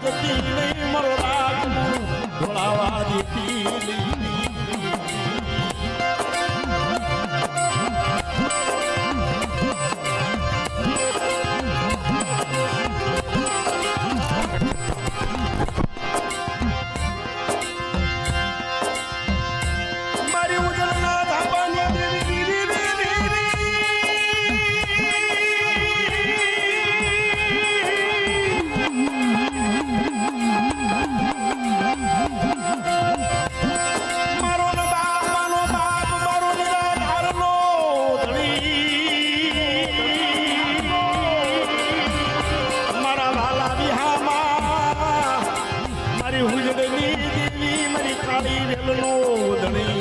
જતી નહીં મારો રાગ ઢોળાવા દેતી નહીં હુજડની દેવી મારી કાળી વેલનો ધણી